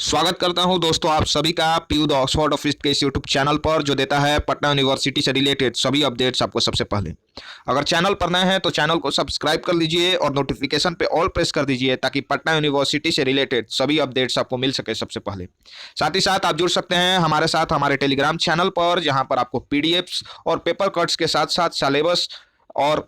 स्वागत करता हूं दोस्तों आप सभी का पीयू द ऑक्सफोर्ड ऑफिस के इस यूट्यूब चैनल पर जो देता है पटना यूनिवर्सिटी से रिलेटेड सभी अपडेट्स आपको सबसे पहले। अगर चैनल पर नए हैं तो चैनल को सब्सक्राइब कर लीजिए और नोटिफिकेशन पे ऑल प्रेस कर दीजिए ताकि पटना यूनिवर्सिटी से रिलेटेड सभी अपडेट्स आपको मिल सके सबसे पहले। साथ ही साथ आप जुड़ सकते हैं हमारे साथ हमारे टेलीग्राम चैनल पर, जहां पर आपको पीडीएफ्स और पेपर कट्स के साथ साथ सिलेबस और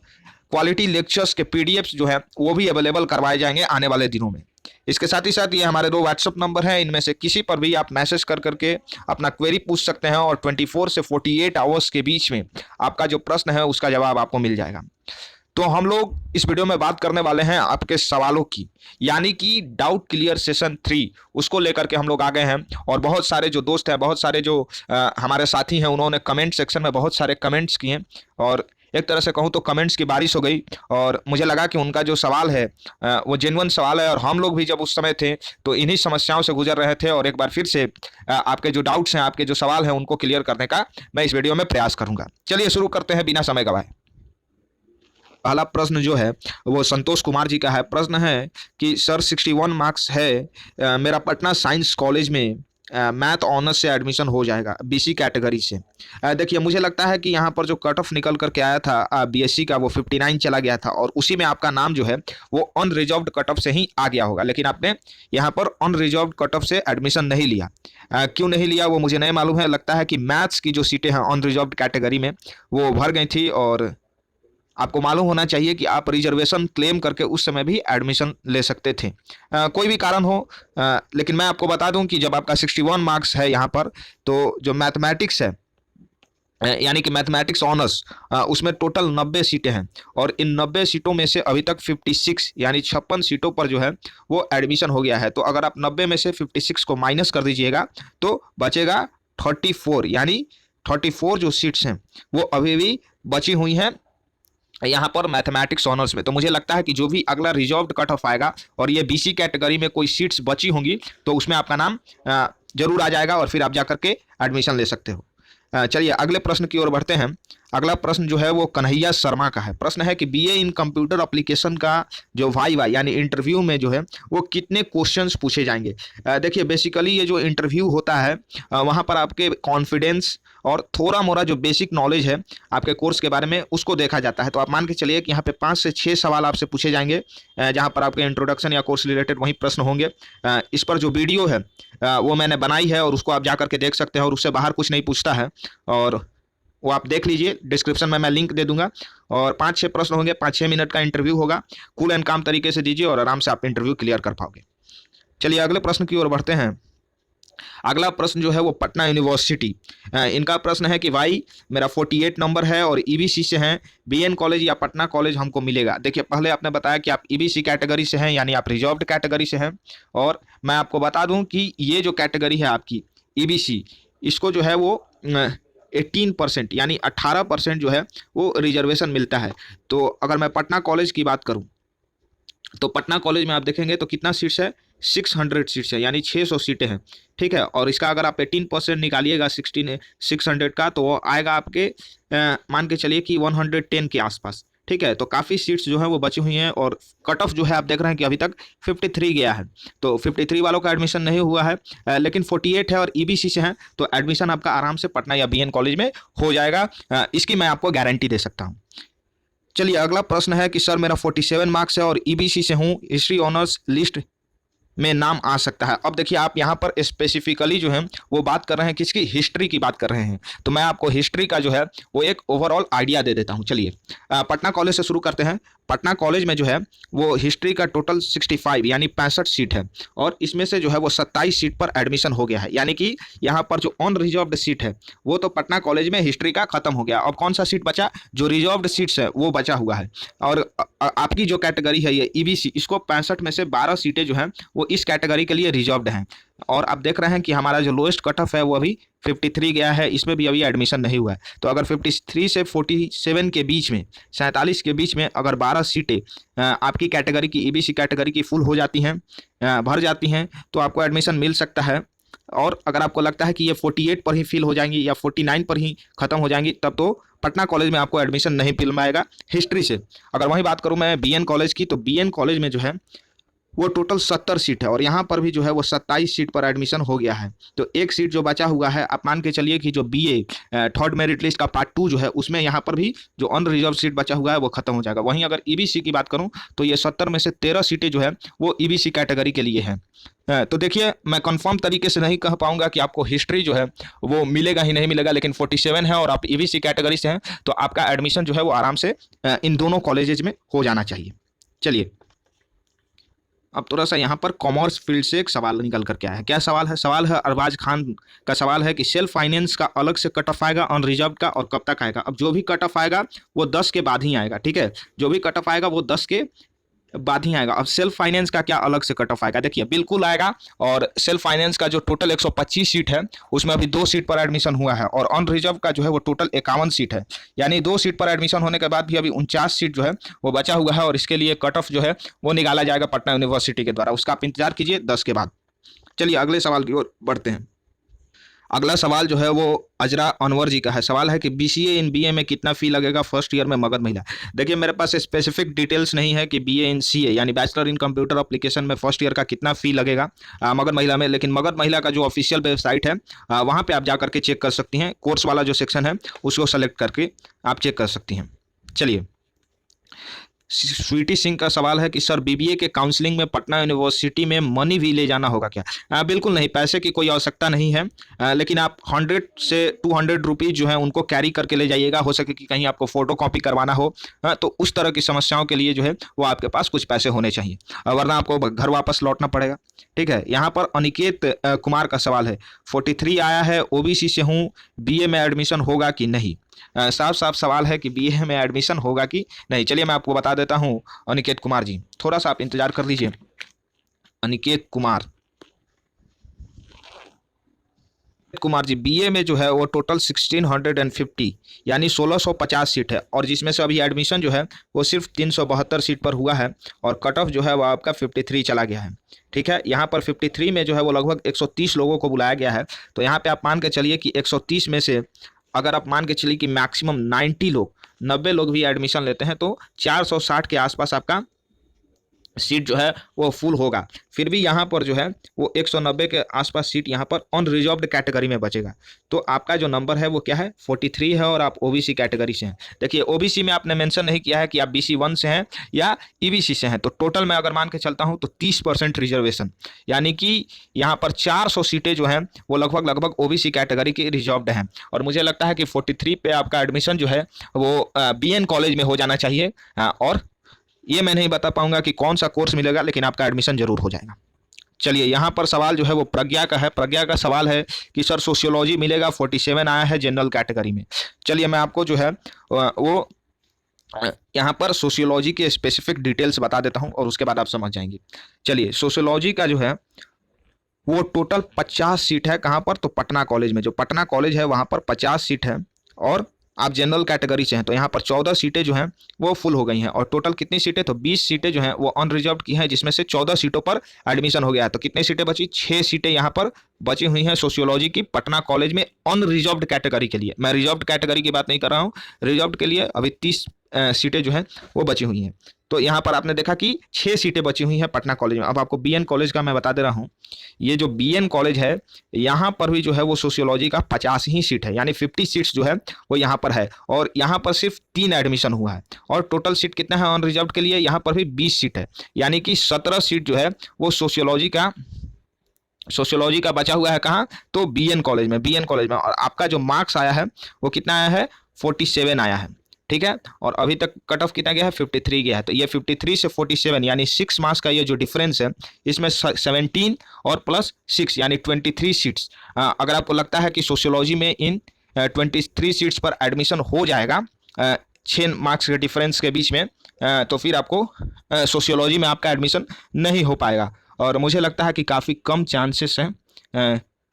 क्वालिटी लेक्चर्स के पीडीएफ्स जो है वो भी अवेलेबल करवाए जाएंगे आने वाले दिनों में। इसके साथ ही साथ ये हमारे 2 व्हाट्सएप नंबर हैं, इनमें से किसी पर भी आप मैसेज कर करके अपना क्वेरी पूछ सकते हैं और 24 से 48 आवर्स के बीच में आपका जो प्रश्न है उसका जवाब आपको मिल जाएगा। तो हम लोग इस वीडियो में बात करने वाले हैं आपके सवालों की, यानी कि डाउट क्लियर सेशन 3 उसको लेकर के हम लोग आ गए हैं। और बहुत सारे जो दोस्त हैं, बहुत सारे जो हमारे साथी हैं, उन्होंने कमेंट सेक्शन में बहुत सारे कमेंट्स किए और एक तरह से कहूँ तो कमेंट्स की बारिश हो गई। और मुझे लगा कि उनका जो सवाल है वो जेन्युइन सवाल है और हम लोग भी जब उस समय थे तो इन्हीं समस्याओं से गुजर रहे थे और एक बार फिर से आपके जो डाउट्स हैं, आपके जो सवाल हैं उनको क्लियर करने का मैं इस वीडियो में प्रयास करूंगा। चलिए शुरू करते हैं बिना समय गवाए। पहला प्रश्न जो है वो संतोष कुमार जी का है। प्रश्न है कि सर 61 मार्क्स है, मेरा पटना साइंस कॉलेज में मैथ ऑनर्स से एडमिशन हो जाएगा बीसी कैटेगरी से। देखिए मुझे लगता है कि यहाँ पर जो कट ऑफ निकल करके आया था बीएससी का वो 59 चला गया था और उसी में आपका नाम जो है वो अनरिजर्व्ड कट ऑफ से ही आ गया होगा, लेकिन आपने यहाँ पर अनरिजर्व्ड कट ऑफ से एडमिशन नहीं लिया। क्यों नहीं लिया वो मुझे नहीं मालूम है। लगता है कि मैथ्स की जो सीटें हैं अनरिजर्व्ड कैटेगरी में वो भर गई थी और आपको मालूम होना चाहिए कि आप रिजर्वेशन क्लेम करके उस समय भी एडमिशन ले सकते थे। कोई भी कारण हो, लेकिन मैं आपको बता दूं कि जब आपका 61 मार्क्स है यहाँ पर, तो जो मैथमेटिक्स है यानी कि मैथमेटिक्स ऑनर्स, उसमें टोटल 90 सीटें हैं और इन 90 सीटों में से अभी तक 56 यानी 56 सीटों पर जो है वो एडमिशन हो गया है। तो अगर आप 90 में से 56 को माइनस कर दीजिएगा तो बचेगा 34, यानी 34 जो सीट्स हैं वो अभी भी बची हुई हैं यहाँ पर मैथमेटिक्स ऑनर्स में। तो मुझे लगता है कि जो भी अगला रिजर्व्ड कट ऑफ आएगा और ये बीसी कैटेगरी में कोई सीट्स बची होंगी तो उसमें आपका नाम जरूर आ जाएगा और फिर आप जाकर के एडमिशन ले सकते हो। चलिए अगले प्रश्न की ओर बढ़ते हैं। अगला प्रश्न जो है वो कन्हैया शर्मा का है। प्रश्न है कि बीए इन कंप्यूटर एप्लीकेशन का जो वाइवा यानी इंटरव्यू में जो है वो कितने क्वेश्चंस पूछे जाएंगे। देखिए बेसिकली ये जो इंटरव्यू होता है वहाँ पर आपके कॉन्फिडेंस और थोड़ा मोड़ा जो बेसिक नॉलेज है आपके कोर्स के बारे में उसको देखा जाता है। तो आप मान के चलिए कि यहाँ पे 5 से 6 सवाल आपसे पूछे जाएंगे जहाँ पर आपके इंट्रोडक्शन या कोर्स रिलेटेड वही प्रश्न होंगे। इस पर जो वीडियो है वो मैंने बनाई है और उसको आप जा करके देख सकते हैं और उससे बाहर कुछ नहीं पूछता है और वो आप देख लीजिए, डिस्क्रिप्शन में मैं लिंक दे दूंगा। और 5-6 प्रश्न होंगे, 5-6 मिनट का इंटरव्यू होगा। कूल एंड काम तरीके से दीजिए और आराम से आप इंटरव्यू क्लियर कर पाओगे। चलिए अगले प्रश्न की ओर बढ़ते हैं। अगला प्रश्न जो है वो पटना यूनिवर्सिटी, इनका प्रश्न है कि भाई मेरा 48 नंबर है और ईबीसी से हैं, बीएन कॉलेज या पटना कॉलेज हमको मिलेगा। देखिए पहले आपने बताया कि आप ईबीसी कैटेगरी से हैं यानी आप रिजर्व्ड कैटेगरी से हैं और मैं आपको बता दूं कि ये जो कैटेगरी है आपकी ईबीसी, इसको जो है वो 18% यानी 18% जो है वो रिजर्वेशन मिलता है। तो अगर मैं पटना कॉलेज की बात करूं तो पटना कॉलेज में आप देखेंगे तो कितना सीट्स है, 600 सीट्स है यानी 600 सीटें हैं। ठीक है, और इसका अगर आप 18% निकालिएगा 600 का तो वो आएगा आपके मान के चलिए कि 110 के आसपास। ठीक है, तो काफ़ी सीट्स जो है वो बची हुई हैं और कट ऑफ जो है आप देख रहे हैं कि अभी तक 53 गया है। तो 53 वालों का एडमिशन नहीं हुआ है, लेकिन 48 है और ईबीसी से हैं तो एडमिशन आपका आराम से पटना या बीएन कॉलेज में हो जाएगा। इसकी मैं आपको गारंटी दे सकता हूँ। चलिए अगला प्रश्न है कि सर मेरा 47 मार्क्स है और ईबीसी से हूँ, हिस्ट्री ऑनर्स लिस्ट में नाम आ सकता है। अब देखिए आप यहाँ पर स्पेसिफिकली जो है वो बात कर रहे हैं किसकी, हिस्ट्री की बात कर रहे हैं। तो मैं आपको हिस्ट्री का जो है वो एक ओवरऑल आइडिया दे देता हूँ। चलिए पटना कॉलेज से शुरू करते हैं। पटना कॉलेज में जो है वो हिस्ट्री का टोटल 65 यानी 65 सीट है और इसमें से जो है वो 27 सीट पर एडमिशन हो गया है, यानी कि यहाँ पर जो अनरिजर्व्ड सीट है वो तो पटना कॉलेज में हिस्ट्री का खत्म हो गया। अब कौन सा सीट बचा, जो रिजर्व्ड सीट्स है वो बचा हुआ है। और आपकी जो कैटेगरी है ये ईबीसी, इसको 65 में से 12 सीटें जो हैं वो इस कैटेगरी के लिए रिजर्व्ड हैं। और आप देख रहे हैं कि हमारा जो लोएस्ट कट ऑफ है वो अभी 53 गया है, इसमें भी अभी एडमिशन नहीं हुआ है। तो अगर 53 से 47 के बीच में, 47 के बीच में अगर 12 सीटें आपकी कैटेगरी की, ईबीसी कैटेगरी की फुल हो जाती हैं, भर जाती हैं, तो आपको एडमिशन मिल सकता है। और अगर आपको लगता है कि ये 48 पर ही फिल हो जाएंगी या 49 पर ही खत्म हो जाएंगी तब तो पटना कॉलेज में आपको एडमिशन नहीं मिल पाएगा हिस्ट्री से। अगर वही बात करूँ मैं बीएन कॉलेज की, तो बीएन कॉलेज में जो है वो टोटल 70 सीट है और यहाँ पर भी जो है वो 27 सीट पर एडमिशन हो गया है। तो एक सीट जो बचा हुआ है, आप मान के चलिए कि जो बीए थर्ड मेरिट लिस्ट का पार्ट 2 जो है उसमें यहाँ पर भी जो अनरिजर्व सीट बचा हुआ है वो खत्म हो जाएगा। वहीं अगर ईबीसी की बात करूँ तो ये 70 में से 13 सीटें जो है वो ईबीसी कैटेगरी के लिए हैं। तो देखिए, मैं कंफर्म तरीके से नहीं कह पाऊंगा कि आपको हिस्ट्री जो है वो मिलेगा ही नहीं मिलेगा, लेकिन 47 है और आप ईबीसी कैटेगरी से हैं तो आपका एडमिशन जो है वो आराम से इन दोनों कॉलेजेज में हो जाना चाहिए। चलिए, अब थोड़ा सा यहाँ पर कॉमर्स फील्ड से एक सवाल निकल कर के आया है। क्या सवाल है? सवाल है अरबाज खान का सवाल है कि सेल्फ फाइनेंस का अलग से कट ऑफ आएगा अनरिजर्व का, और कब तक आएगा? अब जो भी कट ऑफ आएगा वो 10 के बाद ही आएगा, ठीक है। जो भी कट ऑफ आएगा वो 10 के बाद ही आएगा। अब सेल्फ फाइनेंस का क्या अलग से कट ऑफ आएगा? देखिए, बिल्कुल आएगा। और सेल्फ फाइनेंस का जो टोटल 125 सीट है उसमें अभी 2 सीट पर एडमिशन हुआ है, और अनरिजर्व का जो है वो टोटल 51 सीट है। यानी 2 सीट पर एडमिशन होने के बाद भी अभी 49 सीट जो है वो बचा हुआ है, और इसके लिए कट ऑफ जो है वो निकाला जाएगा पटना यूनिवर्सिटी के द्वारा। उसका आप इंतजार कीजिए 10 के बाद। चलिए अगले सवाल की ओर बढ़ते हैं। अगला सवाल जो है वो अजरा अनवर जी का है। सवाल है कि बीसीए इन बीए में कितना फी लगेगा फर्स्ट ईयर में मगध महिला? देखिए, मेरे पास स्पेसिफिक डिटेल्स नहीं है कि बीए इन सीए यानी बैचलर इन कंप्यूटर एप्लीकेशन में फर्स्ट ईयर का कितना फी लगेगा मगध महिला में, लेकिन मगध महिला का जो ऑफिशियल वेबसाइट है वहाँ पे आप जा करके चेक कर सकती हैं। कोर्स वाला जो सेक्शन है उसको सेलेक्ट करके आप चेक कर सकती हैं। चलिए, स्वीटी सिंह का सवाल है कि सर बीबीए के काउंसलिंग में पटना यूनिवर्सिटी में मनी भी ले जाना होगा क्या? बिल्कुल नहीं, पैसे की कोई आवश्यकता नहीं है। लेकिन आप 100 से 200 रुपीज़ जो है उनको कैरी करके ले जाइएगा। हो सके कि कहीं आपको फोटो कॉपी करवाना हो तो उस तरह की समस्याओं के लिए जो है वो आपके पास कुछ पैसे होने चाहिए, वरना आपको घर वापस लौटना पड़ेगा। ठीक है। यहाँ पर अनिकेत कुमार का सवाल है, 43 आया है, ओबीसी से हूँ, बीए में एडमिशन होगा कि नहीं? साफ साफ सवाल है कि बीए में एडमिशन होगा कि नहीं। चलिए मैं आपको बता देता हूं अनिकेत कुमार जी, थोड़ा सा आप इंतजार कर लीजिए। अनिकेत कुमार जी बीए में जो है वो टोटल 1650 यानी 1650 सीट है, और जिसमें से अभी एडमिशन जो है वो सिर्फ 372 सीट पर हुआ है, और कट ऑफ जो है वो आपका 53 चला गया है। ठीक है। यहाँ पर 53 में जो है वो लगभग 130 लोगों को बुलाया गया है। तो यहाँ पे आप मान के चलिए कि 130 में से अगर आप मान के चलिए कि मैक्सिमम 90 लोग भी एडमिशन लेते हैं तो 460 के आसपास आपका सीट जो है वो फुल होगा। फिर भी यहाँ पर जो है वो 190 के आसपास सीट यहाँ पर अनरिजर्व्ड कैटेगरी में बचेगा। तो आपका जो नंबर है वो क्या है? 43 है, और आप ओबीसी कैटेगरी से हैं। देखिए, ओबीसी में आपने मेंशन नहीं किया है कि आप बीसी 1 से हैं या ईबीसी से हैं। तो टोटल में अगर मान के चलता हूँ तो 30% रिजर्वेशन, यानी कि यहाँ पर 400 सीटें जो हैं वो लगभग ओबीसी कैटेगरी की रिजर्व्ड हैं। और मुझे लगता है कि 43 पे आपका एडमिशन जो है वो बीएन कॉलेज में हो जाना चाहिए। और ये मैं नहीं बता पाऊंगा कि कौन सा कोर्स मिलेगा, लेकिन आपका एडमिशन जरूर हो जाएगा। चलिए, यहाँ पर सवाल जो है वो प्रज्ञा का है। प्रज्ञा का सवाल है कि सर सोशियोलॉजी मिलेगा, 47 आया है जनरल कैटेगरी में। चलिए मैं आपको जो है वो यहाँ पर सोशियोलॉजी के स्पेसिफिक डिटेल्स बता देता हूँ और उसके बाद आप समझ जाएंगे। चलिए, सोशियोलॉजी का जो है वो टोटल 50 सीट है। कहाँ पर? तो पटना कॉलेज में। जो पटना कॉलेज है वहाँ पर 50 सीट है, और आप जनरल कैटेगरी से हैं तो यहाँ पर 14 सीटें जो हैं वो फुल हो गई हैं। और टोटल कितनी सीटें? तो 20 सीटें जो हैं वो अनरिजर्व्ड की हैं, जिसमें से 14 सीटों पर एडमिशन हो गया है। तो कितनी सीटें बची? 6 सीटें यहाँ पर बची हुई हैं सोशियोलॉजी की पटना कॉलेज में अनरिजर्व्ड कैटेगरी के लिए। मैं रिजर्व्ड कैटेगरी की बात नहीं कर रहा हूँ, रिजर्व्ड के लिए अभी 30 सीटें जो हैं वो बची हुई हैं। तो यहाँ पर आपने देखा कि 6 सीटें बची हुई हैं पटना कॉलेज में। अब आपको बीएन कॉलेज का मैं बता दे रहा हूँ। ये जो बीएन कॉलेज है यहाँ पर भी जो है वो सोशियोलॉजी का 50 ही सीट है, यानी 50 सीट्स जो है वो यहाँ पर है, और यहाँ पर सिर्फ 3 एडमिशन हुआ है। और टोटल सीट कितना है अनरिजर्व्ड के लिए? यहाँ पर भी 20 सीट है, यानी कि 17 सीट जो है वो सोशियोलॉजी का बचा हुआ है। कहाँ? तो बीएन कॉलेज में। बीएन कॉलेज में। और आपका जो मार्क्स आया है वो कितना आया है? 47 आया है। ठीक है। और अभी तक कट ऑफ कितना गया है? 53 गया है। तो ये 53 से 47 यानी 6 मार्क्स का ये जो डिफरेंस है, इसमें 17 और प्लस 6 यानी 23 सीट्स। अगर आपको लगता है कि सोशियोलॉजी में इन 23 सीट्स पर एडमिशन हो जाएगा 6 मार्क्स के डिफरेंस के बीच में, तो फिर आपको सोशियोलॉजी में आपका एडमिशन नहीं हो पाएगा। और मुझे लगता है कि काफ़ी कम चांसेस हैं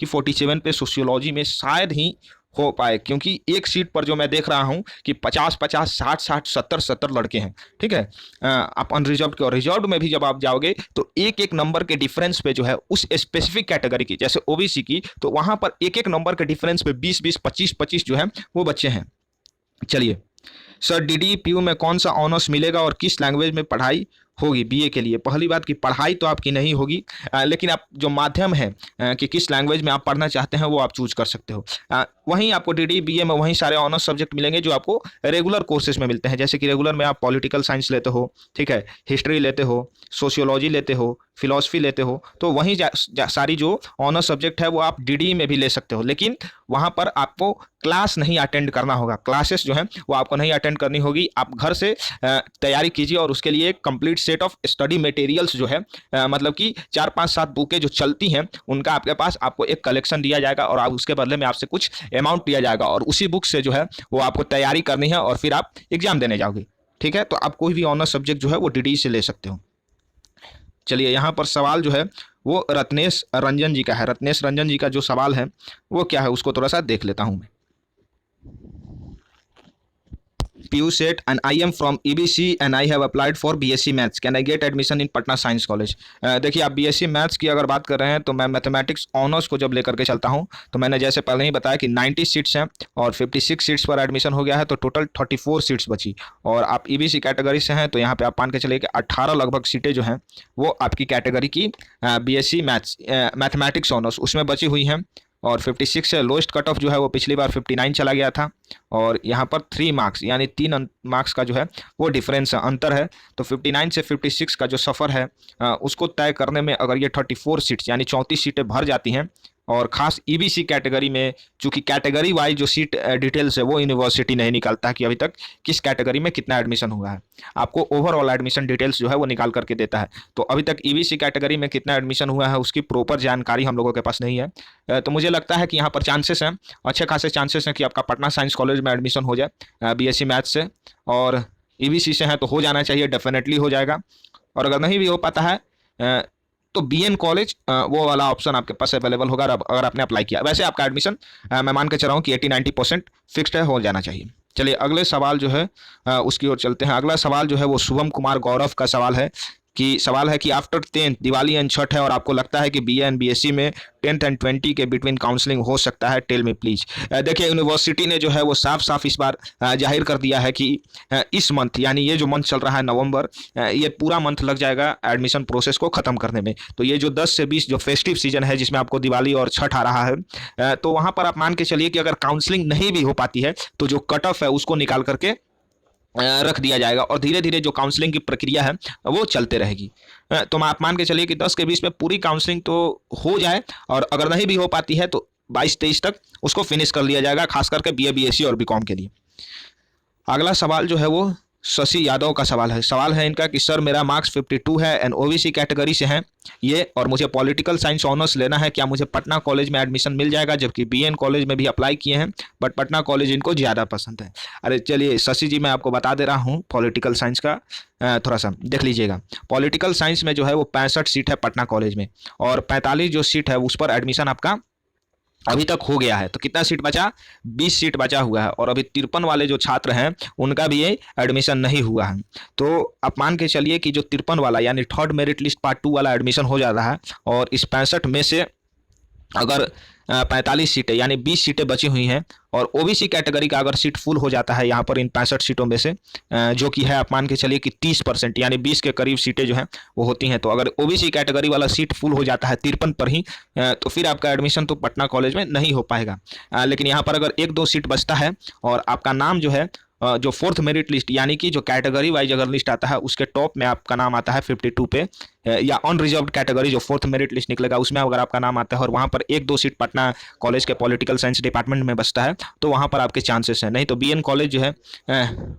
कि 47 पे सोशियोलॉजी में शायद ही हो पाए, क्योंकि एक सीट पर जो मैं देख रहा हूं कि 50-50, 60-60, 70-70 लड़के हैं। ठीक है। आप अनरिजर्व्ड के और रिजर्व्ड में भी जब आप जाओगे तो एक एक नंबर के डिफरेंस पे जो है उस स्पेसिफिक कैटेगरी की, जैसे ओबीसी की, तो वहां पर एक एक नंबर के डिफरेंस पे 20-20, 25-25 जो है वो बच्चे हैं। चलिए, सर डीडीपीयू में कौन सा ऑनर्स मिलेगा और किस लैंग्वेज में पढ़ाई होगी बीए के लिए। पहली बात कि पढ़ाई तो आपकी नहीं होगी, लेकिन आप जो माध्यम है कि किस लैंग्वेज में आप पढ़ना चाहते हैं वो आप चूज कर सकते हो। वहीं आपको डीडी बीए में वहीं सारे ऑनर्स सब्जेक्ट मिलेंगे जो आपको रेगुलर कोर्सेज में मिलते हैं। जैसे कि रेगुलर में आप पॉलिटिकल साइंस लेते हो, ठीक है, हिस्ट्री लेते हो, सोशियोलॉजी लेते हो, फिलॉसफी लेते हो, तो वहीं सारी जो ऑनर्स सब्जेक्ट है वो आप डीडी में भी ले सकते हो। लेकिन वहाँ पर आपको क्लास नहीं अटेंड करना होगा, क्लासेस जो हैं वो आपको नहीं अटेंड करनी होगी। आप घर से तैयारी कीजिए और उसके लिए एक complete set of study materials जो है मतलब कि 4-5-7 बुकें जो चलती हैं उनका आपके पास आपको एक कलेक्शन दिया जाएगा और आप उसके बदले में आपसे कुछ अमाउंट लिया जाएगा और उसी बुक से जो है वो आपको तैयारी करनी है और फिर आप एग्जाम देने जाओगे। ठीक है, तो आप कोई भी ऑनर्स सब्जेक्ट जो है वो डीडी से ले सकते हो। चलिए, यहाँ पर सवाल जो है वो रत्नेश रंजन जी का है। रत्नेश रंजन जी का जो सवाल है वो क्या है उसको थोड़ा सा देख लेता हूँ मैं। PU set and I am from EBC and I have applied for BSc Maths. Can I get admission in Patna Science College? देखिए, आप BSc Maths की अगर बात कर रहे हैं तो मैं मैथमेटिक्स ऑनर्स को जब लेकर के चलता हूं तो मैंने जैसे पहले ही बताया कि 90 सीट्स हैं और 56 सीट्स पर एडमिशन हो गया है, तो टोटल 34 सीट्स बची। और आप EBC कैटेगरी से हैं तो यहाँ पे आप मान के चलिए कि 18 लगभग सीटें जो हैं वो आपकी कैटेगरी की BSc मैथ्स मैथमेटिक्स ऑनर्स उसमें बची हुई हैं। और 56 से लोएस्ट कट ऑफ जो है वो पिछली बार 59 चला गया था और यहाँ पर 3 मार्क्स यानी 3 मार्क्स का जो है वो डिफरेंस अंतर है। तो 59 से 56 का जो सफ़र है उसको तय करने में अगर ये 34 सीट्स यानी 34 सीटें भर जाती हैं और ख़ास EBC कैटेगरी में चूँकि कैटेगरी वाइज जो सीट डिटेल्स है वो यूनिवर्सिटी नहीं निकालता कि अभी तक किस कैटेगरी में कितना एडमिशन हुआ है, आपको ओवरऑल एडमिशन डिटेल्स जो है वो निकाल करके देता है। तो अभी तक EBC कैटेगरी में कितना एडमिशन हुआ है उसकी प्रॉपर जानकारी हम लोगों के पास नहीं है। तो मुझे लगता है कि यहाँ पर चांसेस हैं, अच्छे खासे चांसेस हैं कि आपका पटना साइंस कॉलेज में एडमिशन हो जाए BSc मैथ्स से, और EBC से है तो हो जाना चाहिए, डेफिनेटली हो जाएगा। और अगर नहीं भी हो पाता है तो BN कॉलेज वो वाला ऑप्शन आपके पास अवेलेबल होगा अगर आपने अप्लाई किया। वैसे आपका एडमिशन मैं मान के चल रहा हूँ कि 80-90% फिक्स्ड है, हो जाना चाहिए। चलिए, अगले सवाल जो है उसकी ओर चलते हैं। अगला सवाल जो है वो शुभम कुमार गौरव का सवाल है कि after 10th Diwali and Chhath है और आपको लगता है कि BA एंड BSc में 10th एंड 20 के बिटवीन काउंसलिंग हो सकता है, टेल मी प्लीज। देखिए, यूनिवर्सिटी ने जो है वो साफ साफ इस बार जाहिर कर दिया है कि इस मंथ यानी ये जो मंथ चल रहा है नवंबर, ये पूरा मंथ लग जाएगा एडमिशन प्रोसेस को ख़त्म करने में। तो ये जो 10 से 20 जो फेस्टिव सीजन है जिसमें आपको दिवाली और छठ आ रहा है, तो वहाँ पर आप मान के चलिए कि अगर काउंसलिंग नहीं भी हो पाती है तो जो कट ऑफ है उसको निकाल करके रख दिया जाएगा और धीरे धीरे जो काउंसलिंग की प्रक्रिया है वो चलते रहेगी। तो आप मान के चलिए कि 10 के 20 में पूरी काउंसलिंग तो हो जाए और अगर नहीं भी हो पाती है तो 22-23 तक उसको फिनिश कर लिया जाएगा, खास करके BA BSc और BCom के लिए। अगला सवाल जो है वो शशि यादव का सवाल है इनका कि सर मेरा मार्क्स 52 है एंड OBC कैटेगरी से हैं ये, और मुझे पॉलिटिकल साइंस ऑनर्स लेना है, क्या मुझे पटना कॉलेज में एडमिशन मिल जाएगा? जबकि BN कॉलेज में भी अप्लाई किए हैं बट पटना कॉलेज इनको ज़्यादा पसंद है। अरे चलिए शशि जी, मैं आपको बता दे रहा हूँ पॉलिटिकल साइंस का थोड़ा सा देख लीजिएगा। पॉलिटिकल साइंस में जो है वो 65 सीट है पटना कॉलेज में और 45 जो सीट है उस पर एडमिशन आपका अभी तक हो गया है। तो कितना सीट बचा? 20 सीट बचा हुआ है और अभी 53 वाले जो छात्र हैं उनका भी ये एडमिशन नहीं हुआ है। तो आप मान के चलिए कि जो 53 वाला यानी थर्ड मेरिट लिस्ट पार्ट 2 वाला एडमिशन हो जाता है और इस 65 में से अगर 45 सीटें यानी 20 सीटें बची हुई हैं और OBC कैटेगरी का अगर सीट फुल हो जाता है यहाँ पर इन 65 सीटों में से, जो कि है आप मान के चलिए कि 30% यानी 20 के करीब सीटें जो हैं वो होती हैं। तो अगर OBC कैटेगरी वाला सीट फुल हो जाता है 53 पर ही, तो फिर आपका एडमिशन तो पटना कॉलेज में नहीं हो पाएगा। लेकिन यहाँ पर अगर 1-2 सीट बचता है और आपका नाम जो है जो फोर्थ मेरिट लिस्ट यानी कि जो कैटेगरी वाइज अगर लिस्ट आता है उसके टॉप में आपका नाम आता है 52 पे, या अनरिजर्व्ड कैटेगरी जो फोर्थ मेरिट लिस्ट निकलेगा उसमें अगर आपका नाम आता है और वहाँ पर 1-2 सीट पटना कॉलेज के पॉलिटिकल साइंस डिपार्टमेंट में बचता है तो वहाँ पर आपके चांसेस हैं। नहीं तो BN कॉलेज जो है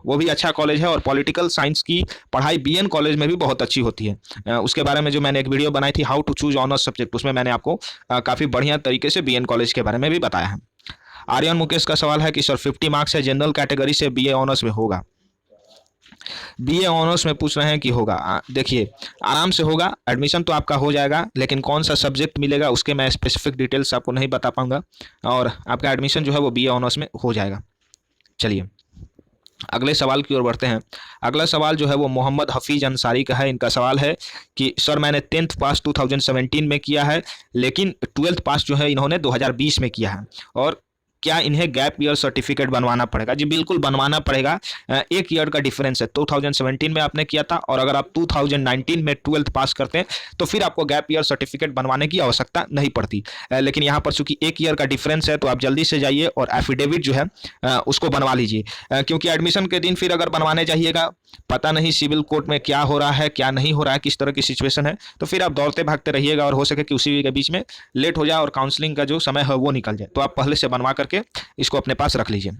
वो भी अच्छा कॉलेज है और पॉलिटिकल साइंस की पढ़ाई BN कॉलेज में भी बहुत अच्छी होती है। उसके बारे में जो मैंने एक वीडियो बनाई थी how to choose honours subject, उसमें मैंने आपको काफ़ी बढ़िया तरीके से BN कॉलेज के बारे में भी बताया है। आर्यन मुकेश का सवाल है कि सर 50 मार्क्स है जनरल कैटेगरी से BA ऑनर्स में होगा? BA ऑनर्स में पूछ रहे हैं कि होगा? देखिए आराम से होगा, एडमिशन तो आपका हो जाएगा, लेकिन कौन सा सब्जेक्ट मिलेगा उसके मैं स्पेसिफिक डिटेल्स आपको नहीं बता पाऊंगा और आपका एडमिशन जो है वो BA ऑनर्स में हो जाएगा। चलिए अगले सवाल की ओर बढ़ते हैं। अगला सवाल जो है वो मोहम्मद हफीज़ अंसारी का है। इनका सवाल है कि सर मैंने 10th पास 2017 में किया है लेकिन 12th पास जो है इन्होंने 2020 में किया है और क्या इन्हें गैप ईयर सर्टिफिकेट बनवाना पड़ेगा? जी बिल्कुल बनवाना पड़ेगा। 1 ईयर का डिफरेंस है, 2017 में आपने किया था और अगर आप 2019 में 12th पास करते हैं तो फिर आपको गैप ईयर सर्टिफिकेट बनवाने की आवश्यकता नहीं पड़ती। लेकिन यहाँ पर चूंकि 1 ईयर का डिफरेंस है तो आप जल्दी से जाइए और एफिडेविट जो है उसको बनवा लीजिए, क्योंकि एडमिशन के दिन फिर अगर बनवाने जाइएगा, पता नहीं सिविल कोर्ट में क्या हो रहा है, क्या नहीं हो रहा है, किस तरह की सिचुएशन है, तो फिर आप दौड़ते भागते रहिएगा और हो सके कि उसी के बीच में लेट हो जाए और काउंसलिंग का जो समय है वो निकल जाए। तो आप पहले से बनवा करके इसको अपने पास रख लीजिए।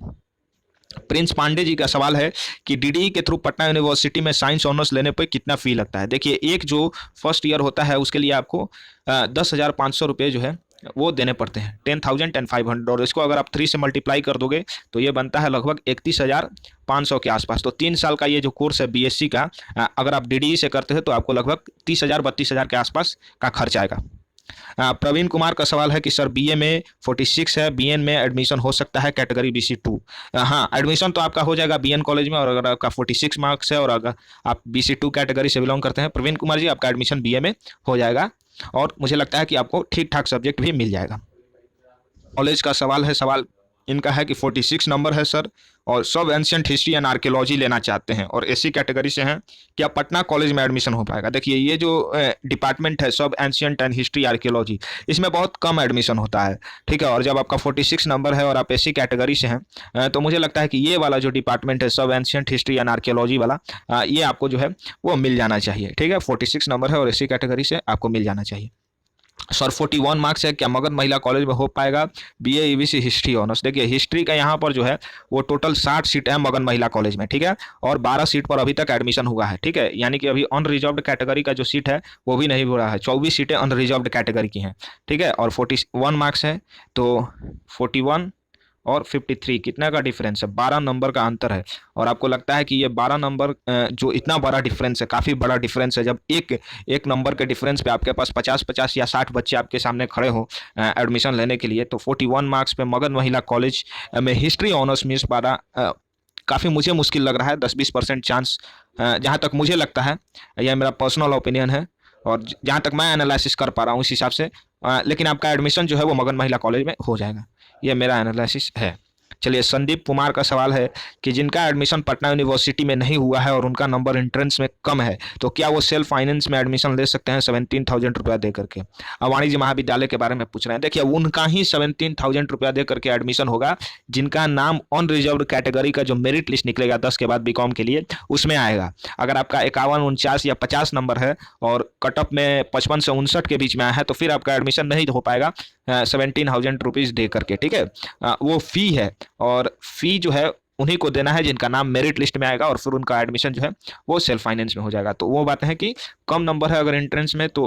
प्रिंस पांडे जी का सवाल है कि डीडीई के थ्रू पटना यूनिवर्सिटी में साइंस ऑनर्स लेने पर कितना फी लगता है? देखिए, एक जो फर्स्ट ईयर होता है उसके लिए आपको 10,500 रुपये जो है वो देने पड़ते हैं, 10,500, और इसको अगर आप 3 से मल्टीप्लाई कर दोगे तो ये बनता है लगभग 31,500 के आसपास। तो 3 साल का ये जो कोर्स है बीएससी का, अगर आप डीडीई से करते हैं तो आपको लगभग 30,000-32,000 के आसपास का खर्च आएगा। प्रवीण कुमार का सवाल है कि सर बीए में 46 है, बीएन में एडमिशन हो सकता है कैटेगरी BC2? हाँ, एडमिशन तो आपका हो जाएगा बीएन कॉलेज में, और अगर आपका 46 मार्क्स है और अगर आप BC2 कैटेगरी से बिलोंग करते हैं प्रवीण कुमार जी, आपका एडमिशन बीए में हो जाएगा और मुझे लगता है कि आपको ठीक ठाक सब्जेक्ट भी मिल जाएगा। कॉलेज का सवाल है, सवाल इनका है कि 46 नंबर है सर और सब एंशिएंट हिस्ट्री एंड आर्कियोलॉजी लेना चाहते हैं और एसी कैटेगरी से हैं, क्या पटना कॉलेज में एडमिशन हो पाएगा? देखिए, ये जो डिपार्टमेंट है सब एंशिएंट एंड हिस्ट्री आर्कियोलॉजी, इसमें बहुत कम एडमिशन होता है, ठीक है। और जब आपका 46 नंबर है और आप एसी कैटेगरी से हैं तो मुझे लगता है कि ये वाला जो डिपार्टमेंट है सब एंशिएंट हिस्ट्री एंड आर्कियोलॉजी वाला, ये आपको जो है वो मिल जाना चाहिए, ठीक है। 46 नंबर है और एसी कैटेगरी से आपको मिल जाना चाहिए। सर 41 मार्क्स है, क्या मगध महिला कॉलेज में हो पाएगा बीए ईवीसी हिस्ट्री ऑनर्स? देखिए, हिस्ट्री का यहाँ पर जो है वो टोटल 60 सीट है मगध महिला कॉलेज में, ठीक है, और 12 सीट पर अभी तक एडमिशन हुआ है, ठीक है, यानी कि अभी अनरिजर्व्ड कैटेगरी का जो सीट है वो भी नहीं हुआ है, 24 सीटें अनरिजर्व्ड कैटेगरी की हैं, ठीक है, और 41 मार्क्स है, तो 41 और 53 कितना का डिफरेंस है? 12 नंबर का अंतर है। और आपको लगता है कि ये 12 नंबर जो इतना बड़ा डिफरेंस है, काफ़ी बड़ा डिफरेंस है, जब एक नंबर के डिफरेंस पे आपके पास 50-50 या 60 बच्चे आपके सामने खड़े हो एडमिशन लेने के लिए, तो 41 मार्क्स पे मगध महिला कॉलेज में हिस्ट्री ऑनर्स मीन्स 12 काफ़ी मुझे मुश्किल लग रहा है। 10-20% चांस, जहाँ तक मुझे लगता है, यह मेरा पर्सनल ओपिनियन है और जहाँ तक मैं एनालिसिस कर पा रहा हूँ उस हिसाब से, लेकिन आपका एडमिशन जो है वो मगध महिला कॉलेज में हो जाएगा, ये मेरा एनालिसिस है। चलिए, संदीप कुमार का सवाल है कि जिनका एडमिशन पटना यूनिवर्सिटी में नहीं हुआ है और उनका नंबर एंट्रेंस में कम है तो क्या वो सेल्फ फाइनेंस में एडमिशन ले सकते हैं 17,000 रुपया दे करके? वाणिज्य महाविद्यालय के बारे में पूछ रहे हैं। देखिए, उनका ही 17,000 रुपया दे करके एडमिशन होगा जिनका नाम अनरिजर्व्ड कैटेगरी का जो मेरिट लिस्ट निकलेगा 10 के बाद बीकॉम के लिए उसमें आएगा। अगर आपका 51, 49 या 50 नंबर है और कटअप में 55 से 59 के बीच में आया है तो फिर आपका एडमिशन नहीं हो पाएगा 17,000 रुपीज़ दे करके, ठीक है। वो फ़ी है और फी जो है उन्हीं को देना है जिनका नाम मेरिट लिस्ट में आएगा और फिर उनका एडमिशन जो है वो सेल्फ फाइनेंस में हो जाएगा। तो वो बात है कि कम नंबर है अगर एंट्रेंस में तो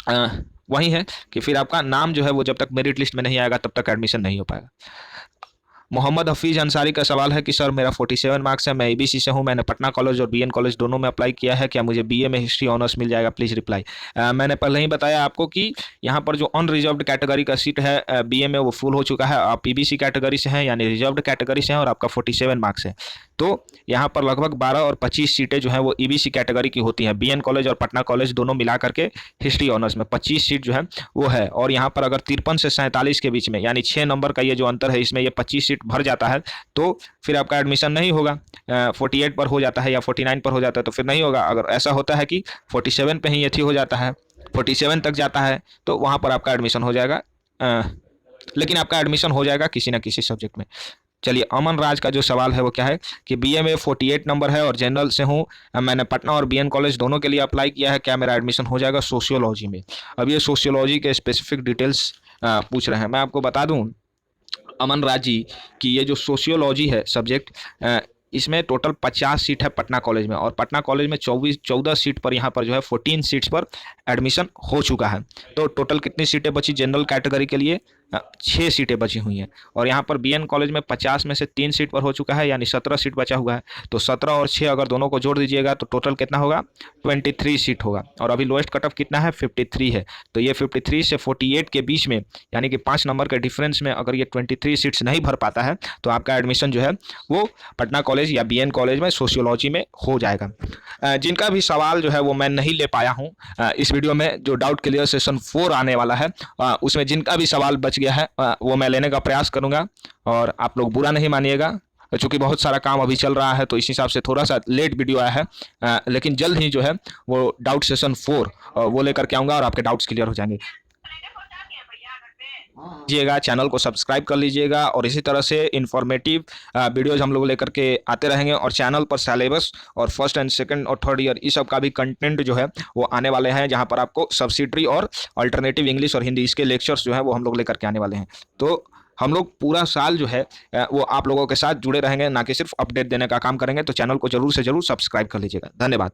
वही है कि फिर आपका नाम जो है वो जब तक मेरिट लिस्ट में नहीं आएगा तब तक एडमिशन नहीं हो पाएगा। मोहम्मद हफीज़ अंसारी का सवाल है कि सर मेरा 47 मार्क्स है, मैं एबीसी से हूं, मैंने पटना कॉलेज और बीएन कॉलेज दोनों में अप्लाई किया है, क्या मुझे बीए में हिस्ट्री ऑनर्स मिल जाएगा? Please reply. मैंने पहले ही बताया आपको कि यहाँ पर जो अनरिजर्व्ड कैटेगरी का सीट है बीए में वो फुल हो चुका है। आप पीबीसी कैटेगरी से हैं यानी रिजर्व्ड कैटेगरी से हैं और आपका 47 मार्क्स है, तो यहाँ पर लगभग 12 और 25 सीटें जो है वो ईबीसी कैटेगरी की होती हैं। बीएन कॉलेज और पटना कॉलेज दोनों मिला करके हिस्ट्री ऑनर्स में 25 सीट जो है वो है, और यहाँ पर अगर 53 से 47 के बीच में यानी 6 नंबर का ये जो अंतर है इसमें ये 25 सीट भर जाता है तो फिर आपका एडमिशन नहीं होगा। 48 पर हो जाता है या 49 पर हो जाता है तो फिर नहीं होगा। अगर ऐसा होता है कि 47 पे ही ये हो जाता है, 47 तक जाता है तो वहाँ पर आपका एडमिशन हो जाएगा, लेकिन आपका एडमिशन हो जाएगा किसी न किसी सब्जेक्ट में। चलिए, अमन राज का जो सवाल है वो क्या है कि बीए में 48 नंबर है और जनरल से हूँ, मैंने पटना और बीएन कॉलेज दोनों के लिए अप्लाई किया है, क्या मेरा एडमिशन हो जाएगा सोशियोलॉजी में? अब ये सोशियोलॉजी के स्पेसिफिक डिटेल्स पूछ रहे हैं। मैं आपको बता दूं अमन राज जी कि ये जो सोशियोलॉजी है सब्जेक्ट, इसमें टोटल 50 सीट है पटना कॉलेज में और पटना कॉलेज में 14 सीट पर यहाँ पर जो है 14 सीट्स पर एडमिशन हो चुका है। तो टोटल कितनी सीटें बची जनरल कैटेगरी के लिए? 6 सीटें बची हुई हैं। और यहाँ पर बीएन कॉलेज में 50 में से 3 सीट पर हो चुका है यानी 17 सीट बचा हुआ है। तो 17 और 6 अगर दोनों को जोड़ दीजिएगा तो टोटल कितना होगा? 23 सीट होगा। और अभी लोएस्ट कट ऑफ कितना है? 53 है। तो ये 53 से 48 के बीच में यानी कि 5 नंबर के डिफरेंस में अगर ये 23 सीट्स नहीं भर पाता है तो आपका एडमिशन जो है वो पटना कॉलेज या बीएन कॉलेज में सोशियोलॉजी में हो जाएगा। जिनका भी सवाल जो है वो मैं नहीं ले पाया हूँ इस वीडियो में, जो डाउट क्लियर सेशन 4 आने वाला है उसमें जिनका भी सवाल बच गया है वो मैं लेने का प्रयास करूँगा, और आप लोग बुरा नहीं मानिएगा, चूँकि बहुत सारा काम अभी चल रहा है तो इस हिसाब से थोड़ा सा लेट वीडियो आया है। लेकिन जल्द ही जो है वो डाउट सेशन 4 वो लेकर के आऊँगा और आपके डाउट्स क्लियर हो जाएंगे। लीजिएगा, चैनल को सब्सक्राइब कर लीजिएगा, और इसी तरह से इंफॉर्मेटिव वीडियोज हम लोग लेकर के आते रहेंगे। और चैनल पर सिलेबस और फर्स्ट एंड सेकंड और थर्ड ईयर इस सब का भी कंटेंट जो है वो आने वाले हैं, जहां पर आपको सब्सिडरी और अल्टरनेटिव इंग्लिश और हिंदी इसके लेक्चर्स जो है वो हम लोग लेकर के आने वाले हैं। तो हम लोग पूरा साल जो है वो आप लोगों के साथ जुड़े रहेंगे, ना कि सिर्फ अपडेट देने का काम करेंगे। तो चैनल को जरूर से जरूर सब्सक्राइब कर लीजिएगा। धन्यवाद।